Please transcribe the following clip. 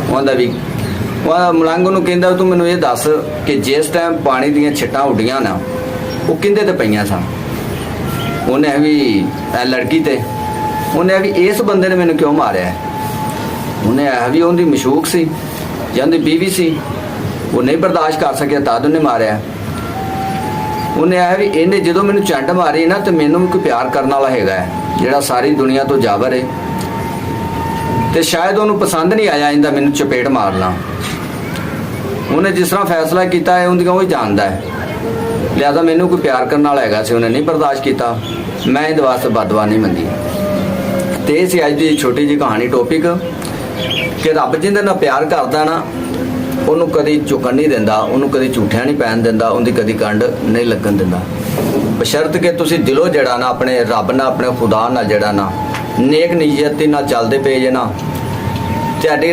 ਉਹਦਾ ਵੀ ਉਹ ਮਲੰਗ ਨੂੰ ਕਹਿੰਦਾ ਤੂੰ ਮੈਨੂੰ ਇਹ ਦੱਸ ਕਿ ਜਿਸ ਟਾਈਮ ਪਾਣੀ ਦੀਆਂ ਛਿੱਟਾਂ ਉੱਡੀਆਂ ਨਾ ਉਹ ਕਿੰਦੇ ਤੇ ਪਈਆਂ ਸਨ। ਉਹਨੇ ਵੀ ਇਹ ਲੜਕੀ ਤੇ ਉਹਨੇ ਵੀ ਇਸ ਬੰਦੇ ਨੇ ਮੈਨੂੰ ਕਿਉਂ ਮਾਰਿਆ। ਉਹਨੇ ਇਹ ਵੀ ਉਹਦੀ ਮਸ਼ੂਕ ਸੀ ਜਾਂ ਉਹਦੀ ਬੀਵੀ ਸੀ, ਉਹ ਨਹੀਂ ਬਰਦਾਸ਼ਤ ਕਰ ਸਕਿਆ ਤਾਂ ਉਹਨੇ ਮਾਰਿਆ। ਉਹਨੇ ਇਹ ਵੀ ਇਹਨੇ ਜਦੋਂ ਮੈਨੂੰ ਚੰਡ ਮਾਰੀ ਨਾ ਤੇ ਮੈਨੂੰ ਵੀ ਕੋਈ ਪਿਆਰ ਕਰਨ ਵਾਲਾ ਹੈਗਾ ਜਿਹੜਾ ਸਾਰੀ ਦੁਨੀਆ ਤੋਂ ਜਾਬਰ ਹੈ ਤੇ ਸ਼ਾਇਦ ਉਹਨੂੰ ਪਸੰਦ ਨਹੀਂ ਆਇਆ ਇਹਦਾ ਮੈਨੂੰ ਚਪੇਟ ਮਾਰਨਾ। ਉਹਨੇ ਜਿਸ ਤਰ੍ਹਾਂ ਫੈਸਲਾ ਕੀਤਾ ਹੈ ਉਹਦੀਆਂ ਉਹ ਹੀ ਜਾਣਦਾ ਹੈ, ਲਿਆਦਾ ਮੈਨੂੰ ਕੋਈ ਪਿਆਰ ਕਰਨ ਵਾਲਾ ਹੈਗਾ ਸੀ, ਉਹਨੇ ਨਹੀਂ ਬਰਦਾਸ਼ਤ ਕੀਤਾ। ਮੈਂ ਇਹਦੇ ਵਾਸਤੇ ਬਦਦੁਆ ਨਹੀਂ ਮੰਗੀ। ਤੇ ਇਹ ਸੀ ਅੱਜ ਦੀ ਛੋਟੀ ਜਿਹੀ ਕਹਾਣੀ ਟੌਪਿਕ ਕਿ ਰੱਬ ਜਿਹਦੇ ਨਾਲ ਪਿਆਰ ਕਰਦਾ ਨਾ ਉਹਨੂੰ ਕਦੀ ਝੁਕਣ ਨਹੀਂ ਦਿੰਦਾ, ਉਹਨੂੰ ਕਦੀ ਝੂਠਿਆਂ ਨਹੀਂ ਪੈਣ ਦਿੰਦਾ, ਉਹਦੀ ਕਦੀ ਕੰਡ ਨਹੀਂ ਲੱਗਣ ਦਿੰਦਾ, ਬਸ਼ਰਤ ਕਿ ਤੁਸੀਂ ਦਿਲੋਂ ਜਿਹੜਾ ਨਾ ਆਪਣੇ ਰੱਬ ਨਾਲ ਆਪਣੇ ਖੁਦਾ ਨਾਲ ਜਿਹੜਾ ਨਾ ਨੇਕ ਨੀਅਤ ਨਾਲ ਚੱਲਦੇ ਪਏ ਜੇ ਨਾ ਤੁਹਾਡੀ